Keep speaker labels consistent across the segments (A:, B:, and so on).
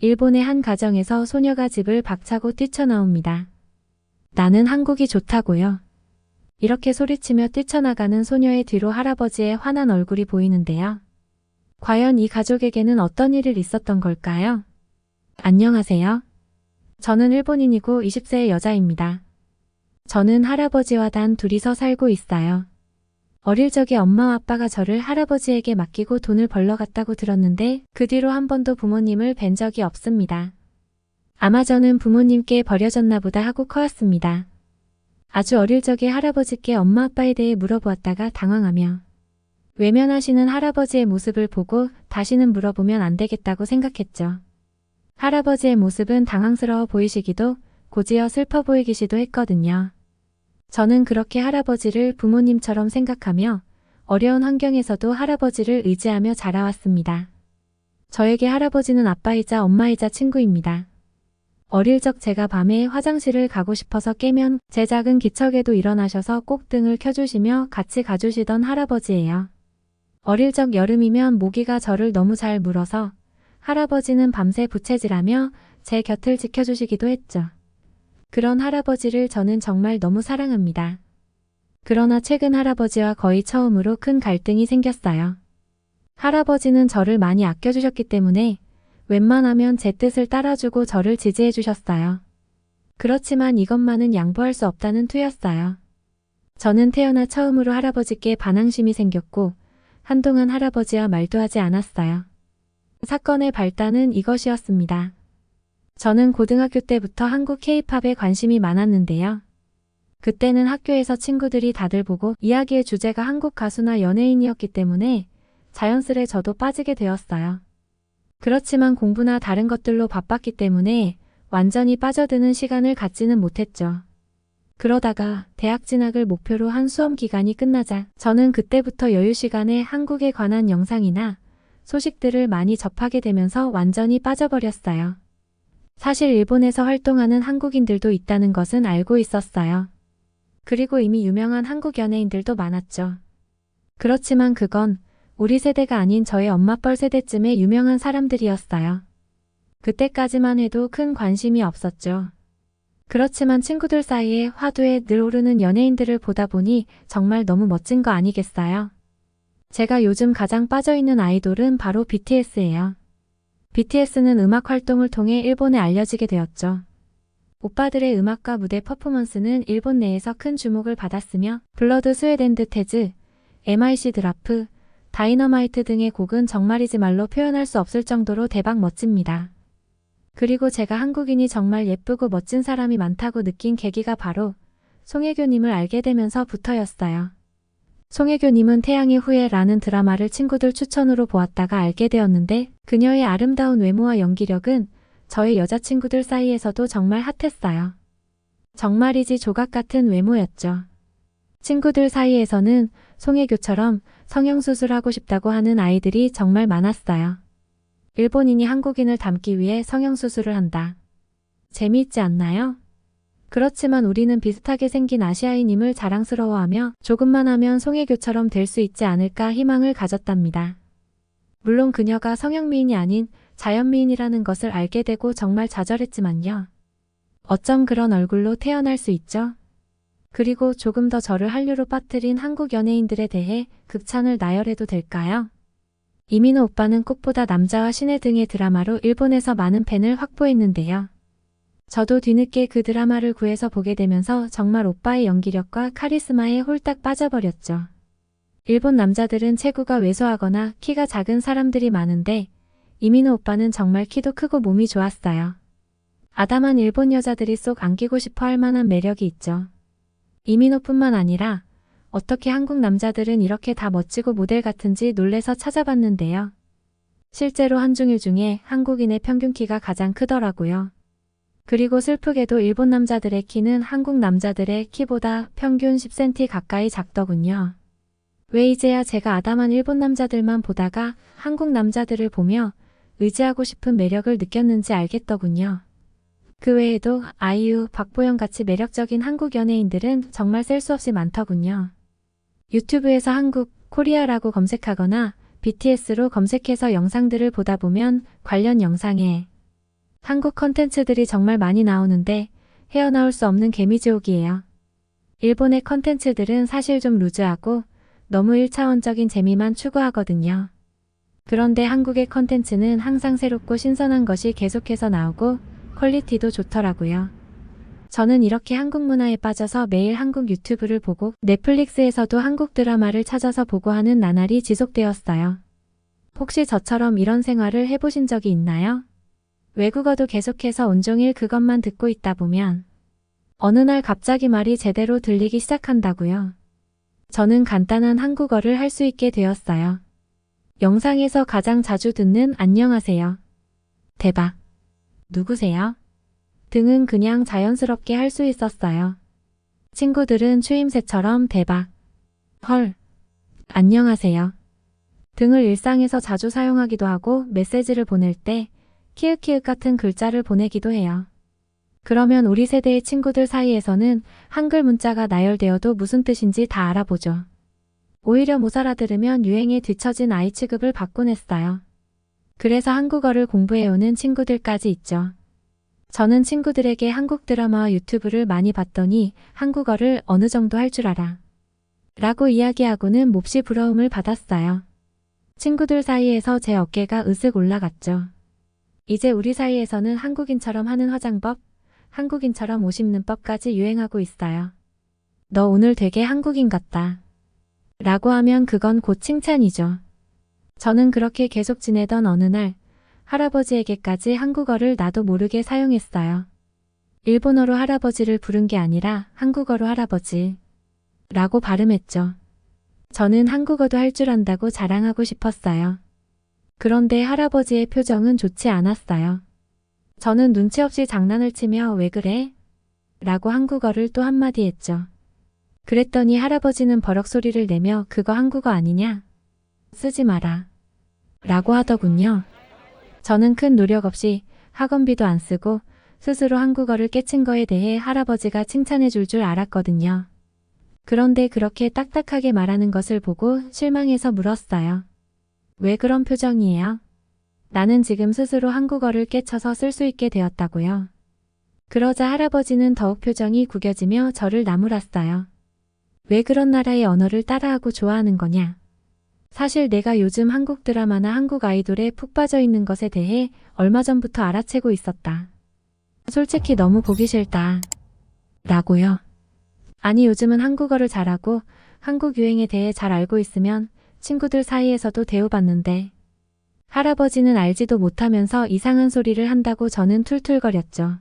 A: 일본의 한 가정에서 소녀가 집을 박차고 뛰쳐나옵니다. 나는 한국이 좋다고요. 이렇게 소리치며 뛰쳐나가는 소녀의 뒤로 할아버지의 환한 얼굴이 보이는데요. 과연 이 가족에게는 어떤 일이 있었던 걸까요? 안녕하세요. 저는 일본인이고 20세의 여자입니다. 저는 할아버지와 단 둘이서 살고 있어요. 어릴 적에 엄마와 아빠가 저를 할아버지에게 맡기고 돈을 벌러 갔다고 들었는데 그 뒤로 한 번도 부모님을 뵌 적이 없습니다. 아마 저는 부모님께 버려졌나 보다 하고 커왔습니다. 아주 어릴 적에 할아버지께 엄마 아빠에 대해 물어보았다가 당황하며 외면하시는 할아버지의 모습을 보고 다시는 물어보면 안 되겠다고 생각했죠. 할아버지의 모습은 당황스러워 보이시기도 고지어 슬퍼 보이기시도 했거든요. 저는 그렇게 할아버지를 부모님처럼 생각하며 어려운 환경에서도 할아버지를 의지하며 자라왔습니다. 저에게 할아버지는 아빠이자 엄마이자 친구입니다. 어릴 적 제가 밤에 화장실을 가고 싶어서 깨면 제 작은 기척에도 일어나셔서 꼭 등을 켜주시며 같이 가주시던 할아버지예요. 어릴 적 여름이면 모기가 저를 너무 잘 물어서 할아버지는 밤새 부채질하며 제 곁을 지켜주시기도 했죠. 그런 할아버지를 저는 정말 너무 사랑합니다. 그러나 최근 할아버지와 거의 처음으로 큰 갈등이 생겼어요. 할아버지는 저를 많이 아껴주셨기 때문에 웬만하면 제 뜻을 따라주고 저를 지지해 주셨어요. 그렇지만 이것만은 양보할 수 없다는 투였어요. 저는 태어나 처음으로 할아버지께 반항심이 생겼고 한동안 할아버지와 말도 하지 않았어요. 사건의 발단은 이것이었습니다. 저는 고등학교 때부터 한국 K-팝에 관심이 많았는데요. 그때는 학교에서 친구들이 다들 보고 이야기의 주제가 한국 가수나 연예인이었기 때문에 자연스레 저도 빠지게 되었어요. 그렇지만 공부나 다른 것들로 바빴기 때문에 완전히 빠져드는 시간을 갖지는 못했죠. 그러다가 대학 진학을 목표로 한 수험 기간이 끝나자 저는 그때부터 여유 시간에 한국에 관한 영상이나 소식들을 많이 접하게 되면서 완전히 빠져버렸어요. 사실 일본에서 활동하는 한국인들도 있다는 것은 알고 있었어요. 그리고 이미 유명한 한국 연예인들도 많았죠. 그렇지만 그건 우리 세대가 아닌 저의 엄마뻘 세대쯤의 유명한 사람들이었어요. 그때까지만 해도 큰 관심이 없었죠. 그렇지만 친구들 사이에 화두에 늘 오르는 연예인들을 보다 보니 정말 너무 멋진 거 아니겠어요? 제가 요즘 가장 빠져있는 아이돌은 바로 BTS예요. BTS는 음악 활동을 통해 일본에 알려지게 되었죠. 오빠들의 음악과 무대 퍼포먼스는 일본 내에서 큰 주목을 받았으며 블러드 스웨덴드 테즈, MIC 드라프, 다이너마이트 등의 곡은 정말이지말로 표현할 수 없을 정도로 대박 멋집니다. 그리고 제가 한국인이 정말 예쁘고 멋진 사람이 많다고 느낀 계기가 바로 송혜교님을 알게 되면서부터였어요. 송혜교님은 태양의 후예라는 드라마를 친구들 추천으로 보았다가 알게 되었는데 그녀의 아름다운 외모와 연기력은 저의 여자친구들 사이에서도 정말 핫했어요. 정말이지 조각 같은 외모였죠. 친구들 사이에서는 송혜교처럼 성형수술하고 싶다고 하는 아이들이 정말 많았어요. 일본인이 한국인을 닮기 위해 성형수술을 한다. 재미있지 않나요? 그렇지만 우리는 비슷하게 생긴 아시아인임을 자랑스러워하며 조금만 하면 송혜교처럼 될 수 있지 않을까 희망을 가졌답니다. 물론 그녀가 성형미인이 아닌 자연미인이라는 것을 알게 되고 정말 좌절했지만요. 어쩜 그런 얼굴로 태어날 수 있죠? 그리고 조금 더 저를 한류로 빠뜨린 한국 연예인들에 대해 극찬을 나열해도 될까요? 이민호 오빠는 꽃보다 남자와 신의 등의 드라마로 일본에서 많은 팬을 확보했는데요. 저도 뒤늦게 그 드라마를 구해서 보게 되면서 정말 오빠의 연기력과 카리스마에 홀딱 빠져버렸죠. 일본 남자들은 체구가 왜소하거나 키가 작은 사람들이 많은데 이민호 오빠는 정말 키도 크고 몸이 좋았어요. 아담한 일본 여자들이 쏙 안기고 싶어 할 만한 매력이 있죠. 이민호뿐만 아니라 어떻게 한국 남자들은 이렇게 다 멋지고 모델 같은지 놀래서 찾아봤는데요. 실제로 한중일 중에 한국인의 평균 키가 가장 크더라고요. 그리고 슬프게도 일본 남자들의 키는 한국 남자들의 키보다 평균 10cm 가까이 작더군요. 왜 이제야 제가 아담한 일본 남자들만 보다가 한국 남자들을 보며 의지하고 싶은 매력을 느꼈는지 알겠더군요. 그 외에도 아이유, 박보영 같이 매력적인 한국 연예인들은 정말 셀 수 없이 많더군요. 유튜브에서 한국, 코리아라고 검색하거나 BTS로 검색해서 영상들을 보다 보면 관련 영상에 한국 컨텐츠들이 정말 많이 나오는데 헤어나올 수 없는 개미지옥이에요. 일본의 컨텐츠들은 사실 좀 루즈하고 너무 1차원적인 재미만 추구하거든요. 그런데 한국의 컨텐츠는 항상 새롭고 신선한 것이 계속해서 나오고 퀄리티도 좋더라고요. 저는 이렇게 한국 문화에 빠져서 매일 한국 유튜브를 보고 넷플릭스에서도 한국 드라마를 찾아서 보고 하는 나날이 지속되었어요. 혹시 저처럼 이런 생활을 해보신 적이 있나요? 외국어도 계속해서 온종일 그것만 듣고 있다 보면 어느 날 갑자기 말이 제대로 들리기 시작한다고요. 저는 간단한 한국어를 할 수 있게 되었어요. 영상에서 가장 자주 듣는 안녕하세요, 대박, 누구세요? 등은 그냥 자연스럽게 할 수 있었어요. 친구들은 추임새처럼 대박, 헐, 안녕하세요 등을 일상에서 자주 사용하기도 하고 메시지를 보낼 때 키읔키읔 같은 글자를 보내기도 해요. 그러면 우리 세대의 친구들 사이에서는 한글 문자가 나열되어도 무슨 뜻인지 다 알아보죠. 오히려 못 알아들으면 유행에 뒤처진 아이 취급을 받곤 했어요. 그래서 한국어를 공부해오는 친구들까지 있죠. 저는 친구들에게 한국 드라마와 유튜브를 많이 봤더니 한국어를 어느 정도 할 줄 알아 라고 이야기하고는 몹시 부러움을 받았어요. 친구들 사이에서 제 어깨가 으쓱 올라갔죠. 이제 우리 사이에서는 한국인처럼 하는 화장법, 한국인처럼 옷 입는 법까지 유행하고 있어요. 너 오늘 되게 한국인 같다 라고 하면 그건 곧 칭찬이죠. 저는 그렇게 계속 지내던 어느 날 할아버지에게까지 한국어를 나도 모르게 사용했어요. 일본어로 할아버지를 부른 게 아니라 한국어로 할아버지 라고 발음했죠. 저는 한국어도 할 줄 안다고 자랑하고 싶었어요. 그런데 할아버지의 표정은 좋지 않았어요. 저는 눈치 없이 장난을 치며 왜 그래? 라고 한국어를 또 한마디 했죠. 그랬더니 할아버지는 버럭 소리를 내며 그거 한국어 아니냐? 쓰지 마라 라고 하더군요. 저는 큰 노력 없이 학원비도 안 쓰고 스스로 한국어를 깨친 거에 대해 할아버지가 칭찬해 줄 알았거든요. 그런데 그렇게 딱딱하게 말하는 것을 보고 실망해서 물었어요. 왜 그런 표정이에요? 나는 지금 스스로 한국어를 깨쳐서 쓸 수 있게 되었다고요. 그러자 할아버지는 더욱 표정이 구겨지며 저를 나무랐어요. 왜 그런 나라의 언어를 따라하고 좋아하는 거냐? 사실 내가 요즘 한국 드라마나 한국 아이돌에 푹 빠져 있는 것에 대해 얼마 전부터 알아채고 있었다. 솔직히 너무 보기 싫다. 라고요. 아니 요즘은 한국어를 잘하고 한국 유행에 대해 잘 알고 있으면 친구들 사이에서도 대우받는데 할아버지는 알지도 못하면서 이상한 소리를 한다고 저는 툴툴거렸죠.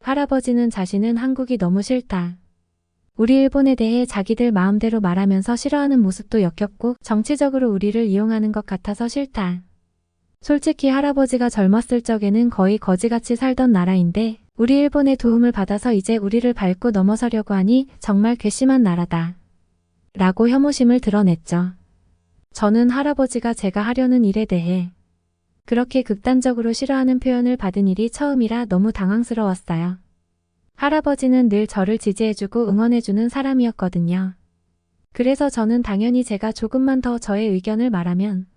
A: 할아버지는 자신은 한국이 너무 싫다. 우리 일본에 대해 자기들 마음대로 말하면서 싫어하는 모습도 역겹고 정치적으로 우리를 이용하는 것 같아서 싫다. 솔직히 할아버지가 젊었을 적에는 거의 거지같이 살던 나라인데 우리 일본의 도움을 받아서 이제 우리를 밟고 넘어서려고 하니 정말 괘씸한 나라다. 라고 혐오심을 드러냈죠. 저는 할아버지가 제가 하려는 일에 대해 그렇게 극단적으로 싫어하는 표현을 받은 일이 처음이라 너무 당황스러웠어요. 할아버지는 늘 저를 지지해주고 응원해주는 사람이었거든요. 그래서 저는 당연히 제가 조금만 더 저의 의견을 말하면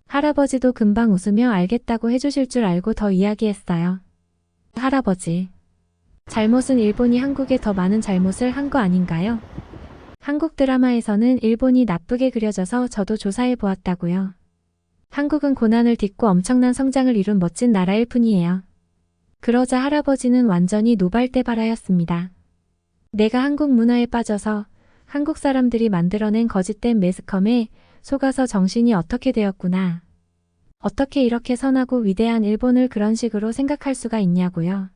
A: 할아버지도 금방 웃으며 알겠다고 해주실 줄 알고 더 이야기했어요. 할아버지, 잘못은 일본이 한국에 더 많은 잘못을 한 거 아닌가요? 한국 드라마에서는 일본이 나쁘게 그려져서 저도 조사해 보았다고요. 한국은 고난을 딛고 엄청난 성장을 이룬 멋진 나라일 뿐이에요. 그러자 할아버지는 완전히 노발대발하였습니다. 내가 한국 문화에 빠져서 한국 사람들이 만들어낸 거짓된 매스컴에 속아서 정신이 어떻게 되었구나. 어떻게 이렇게 선하고 위대한 일본을 그런 식으로 생각할 수가 있냐고요.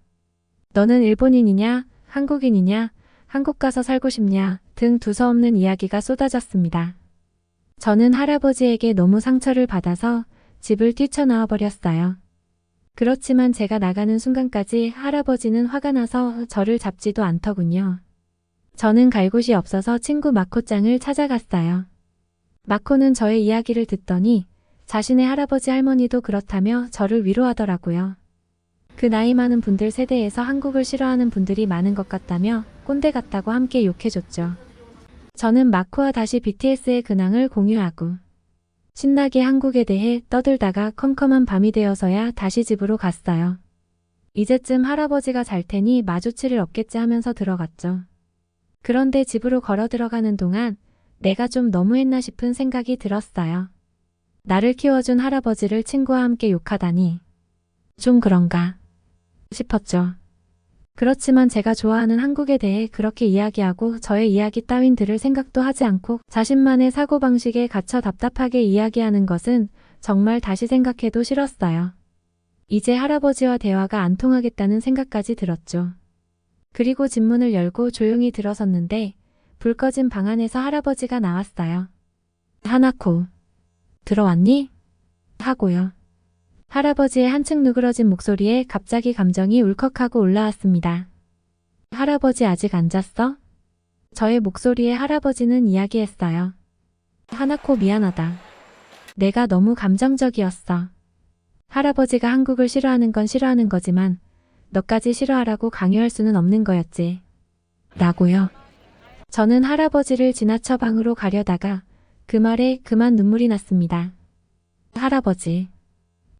A: 너는 일본인이냐, 한국인이냐, 한국 가서 살고 싶냐 등 두서없는 이야기가 쏟아졌습니다. 저는 할아버지에게 너무 상처를 받아서 집을 뛰쳐나와 버렸어요. 그렇지만 제가 나가는 순간까지 할아버지는 화가 나서 저를 잡지도 않더군요. 저는 갈 곳이 없어서 친구 마코짱을 찾아갔어요. 마코는 저의 이야기를 듣더니 자신의 할아버지 할머니도 그렇다며 저를 위로하더라고요. 그 나이 많은 분들 세대에서 한국을 싫어하는 분들이 많은 것 같다며 꼰대 같다고 함께 욕해줬죠. 저는 마코와 다시 BTS의 근황을 공유하고 신나게 한국에 대해 떠들다가 컴컴한 밤이 되어서야 다시 집으로 갔어요. 이제쯤 할아버지가 잘 테니 마주칠 일 없겠지 하면서 들어갔죠. 그런데 집으로 걸어 들어가는 동안 내가 좀 너무했나 싶은 생각이 들었어요. 나를 키워준 할아버지를 친구와 함께 욕하다니. 좀 그런가 싶었죠. 그렇지만 제가 좋아하는 한국에 대해 그렇게 이야기하고 저의 이야기 따윈 들을 생각도 하지 않고 자신만의 사고방식에 갇혀 답답하게 이야기하는 것은 정말 다시 생각해도 싫었어요. 이제 할아버지와 대화가 안 통하겠다는 생각까지 들었죠. 그리고 집 문을 열고 조용히 들어섰는데 불 꺼진 방 안에서 할아버지가 나왔어요. 하나코, 들어왔니? 하고요. 할아버지의 한층 누그러진 목소리에 갑자기 감정이 울컥하고 올라왔습니다. 할아버지 아직 안 잤어? 저의 목소리에 할아버지는 이야기했어요. 하나코 미안하다. 내가 너무 감정적이었어. 할아버지가 한국을 싫어하는 건 싫어하는 거지만 너까지 싫어하라고 강요할 수는 없는 거였지. 라고요. 저는 할아버지를 지나쳐 방으로 가려다가 그 말에 그만 눈물이 났습니다. 할아버지.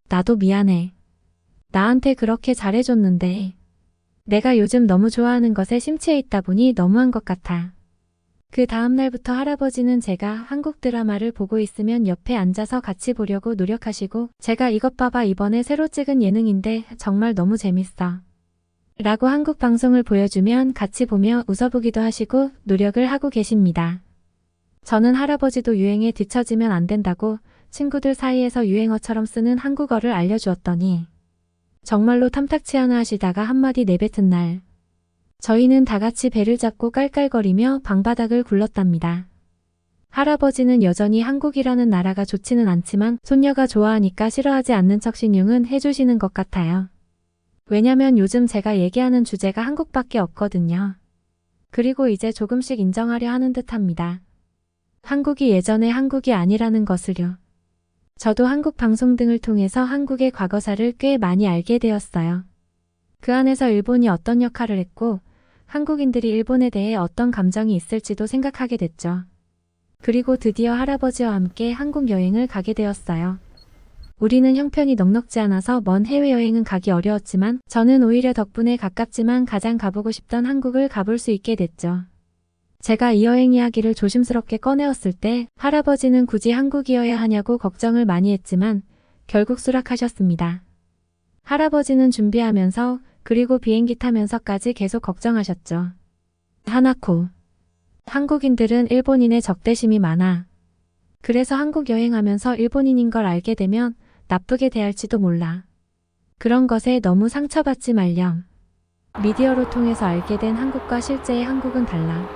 A: 나도 미안해. 나한테 그렇게 잘해줬는데 내가 요즘 너무 좋아하는 것에 심취해 있다 보니 너무한 것 같아. 그 다음 날부터 할아버지는 제가 한국 드라마를 보고 있으면 옆에 앉아서 같이 보려고 노력하시고 제가 이것 봐봐 이번에 새로 찍은 예능인데 정말 너무 재밌어. 라고 한국 방송을 보여주면 같이 보며 웃어보기도 하시고 노력을 하고 계십니다. 저는 할아버지도 유행에 뒤처지면 안 된다고 친구들 사이에서 유행어처럼 쓰는 한국어를 알려주었더니 정말로 탐탁치 않아 하시다가 한마디 내뱉은 날 저희는 다 같이 배를 잡고 깔깔거리며 방바닥을 굴렀답니다. 할아버지는 여전히 한국이라는 나라가 좋지는 않지만 손녀가 좋아하니까 싫어하지 않는 척 신용은 해주시는 것 같아요. 왜냐면 요즘 제가 얘기하는 주제가 한국밖에 없거든요. 그리고 이제 조금씩 인정하려 하는 듯합니다. 한국이 예전의 한국이 아니라는 것을요. 저도 한국 방송 등을 통해서 한국의 과거사를 꽤 많이 알게 되었어요. 그 안에서 일본이 어떤 역할을 했고 한국인들이 일본에 대해 어떤 감정이 있을지도 생각하게 됐죠. 그리고 드디어 할아버지와 함께 한국 여행을 가게 되었어요. 우리는 형편이 넉넉지 않아서 먼 해외여행은 가기 어려웠지만 저는 오히려 덕분에 가깝지만 가장 가보고 싶던 한국을 가볼 수 있게 됐죠. 제가 이 여행 이야기를 조심스럽게 꺼내었을 때 할아버지는 굳이 한국이어야 하냐고 걱정을 많이 했지만 결국 수락하셨습니다. 할아버지는 준비하면서 그리고 비행기 타면서까지 계속 걱정하셨죠. 하나코. 한국인들은 일본인의 적대심이 많아. 그래서 한국 여행하면서 일본인인 걸 알게 되면 나쁘게 대할지도 몰라. 그런 것에 너무 상처받지 말렴. 미디어로 통해서 알게 된 한국과 실제의 한국은 달라.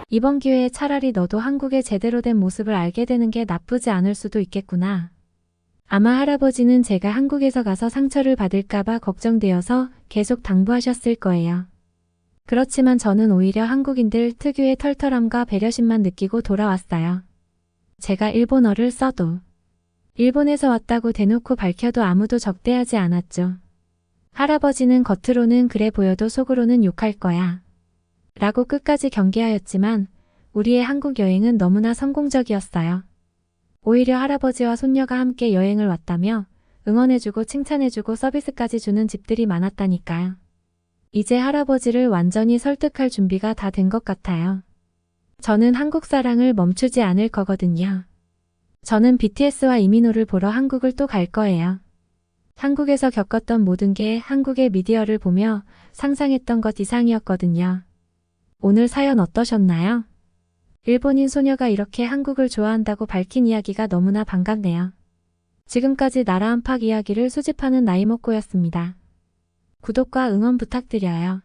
A: 이번 기회에 차라리 너도 한국의 제대로 된 모습을 알게 되는 게 나쁘지 않을 수도 있겠구나. 아마 할아버지는 제가 한국에서 가서 상처를 받을까봐 걱정되어서 계속 당부하셨을 거예요. 그렇지만 저는 오히려 한국인들 특유의 털털함과 배려심만 느끼고 돌아왔어요. 제가 일본어를 써도 일본에서 왔다고 대놓고 밝혀도 아무도 적대하지 않았죠. 할아버지는 겉으로는 그래 보여도 속으로는 욕할 거야. 라고 끝까지 경계하였지만 우리의 한국 여행은 너무나 성공적이었어요. 오히려 할아버지와 손녀가 함께 여행을 왔다며 응원해주고 칭찬해주고 서비스까지 주는 집들이 많았다니까요. 이제 할아버지를 완전히 설득할 준비가 다 된 것 같아요. 저는 한국 사랑을 멈추지 않을 거거든요. 저는 BTS와 이민호를 보러 한국을 또 갈 거예요. 한국에서 겪었던 모든 게 한국의 미디어를 보며 상상했던 것 이상이었거든요. 오늘 사연 어떠셨나요? 일본인 소녀가 이렇게 한국을 좋아한다고 밝힌 이야기가 너무나 반갑네요. 지금까지 나라 안팎 이야기를 수집하는 나이먹고였습니다. 구독과 응원 부탁드려요.